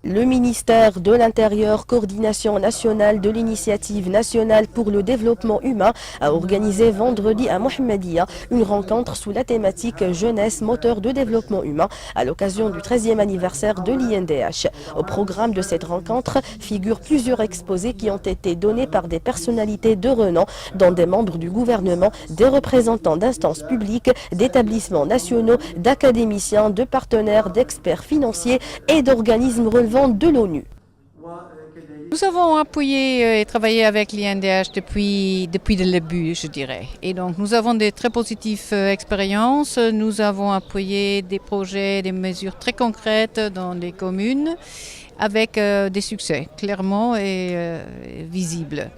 Le ministère de l'Intérieur, Coordination nationale de l'initiative nationale pour le développement humain, a organisé vendredi à Mohammedia une rencontre sous la thématique Jeunesse, moteur de développement humain à l'occasion du 13e anniversaire de l'INDH. Au programme de cette rencontre figurent plusieurs exposés qui ont été donnés par des personnalités de renom, dont des membres du gouvernement, des représentants d'instances publiques, d'établissements nationaux, d'académiciens, de partenaires, d'experts financiers et d'organismes relevant de l'ONU. Nous avons appuyé et travaillé avec l'INDH depuis le début, je dirais. Et donc, nous avons des très positives expériences. Nous avons appuyé des projets, des mesures très concrètes dans les communes avec des succès, clairement et visibles.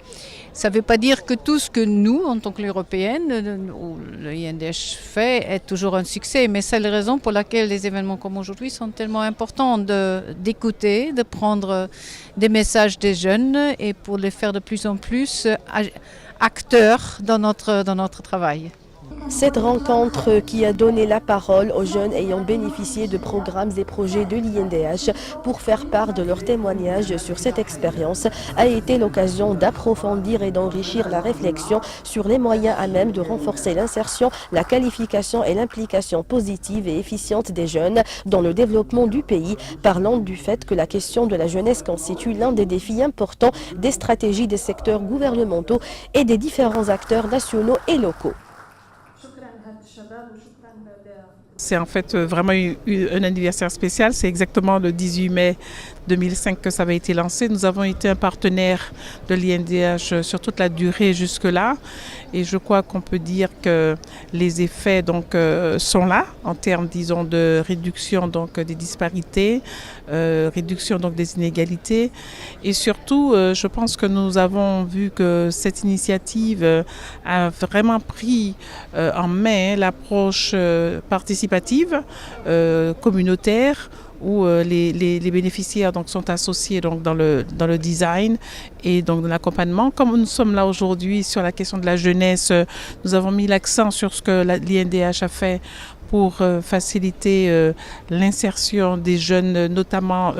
Ça ne veut pas dire que tout ce que nous, en tant qu'Européennes, ou le INDH fait, est toujours un succès, mais c'est la raison pour laquelle les événements comme aujourd'hui sont tellement importants d'écouter, de prendre des messages des jeunes et pour les faire de plus en plus acteurs dans notre travail. Cette rencontre qui a donné la parole aux jeunes ayant bénéficié de programmes et projets de l'INDH pour faire part de leurs témoignages sur cette expérience a été l'occasion d'approfondir et d'enrichir la réflexion sur les moyens à même de renforcer l'insertion, la qualification et l'implication positive et efficiente des jeunes dans le développement du pays, parlant du fait que la question de la jeunesse constitue l'un des défis importants des stratégies des secteurs gouvernementaux et des différents acteurs nationaux et locaux. C'est en fait vraiment un anniversaire spécial. C'est exactement le 18 mai 2005 que ça avait été lancé. Nous avons été un partenaire de l'INDH sur toute la durée jusque-là. Et je crois qu'on peut dire que les effets sont là en termes, disons, de réduction des disparités, réduction des inégalités. Et surtout, je pense que nous avons vu que cette initiative a vraiment pris en main l'approche participative, communautaire, où les bénéficiaires sont associés dans le design et dans l'accompagnement. Comme nous sommes là aujourd'hui sur la question de la jeunesse, nous avons mis l'accent sur ce que l'INDH a fait pour faciliter l'insertion des jeunes, notamment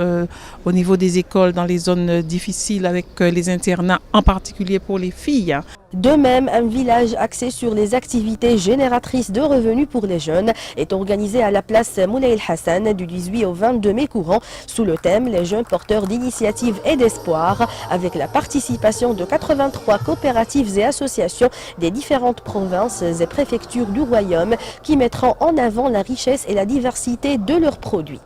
au niveau des écoles, dans les zones difficiles, avec les internats, en particulier pour les filles. De même, un village axé sur les activités génératrices de revenus pour les jeunes est organisé à la place Moulay El Hassan du 18 au 22 mai courant sous le thème Les jeunes porteurs d'initiatives et d'espoir, avec la participation de 83 coopératives et associations des différentes provinces et préfectures du royaume qui mettront en avant la richesse et la diversité de leurs produits.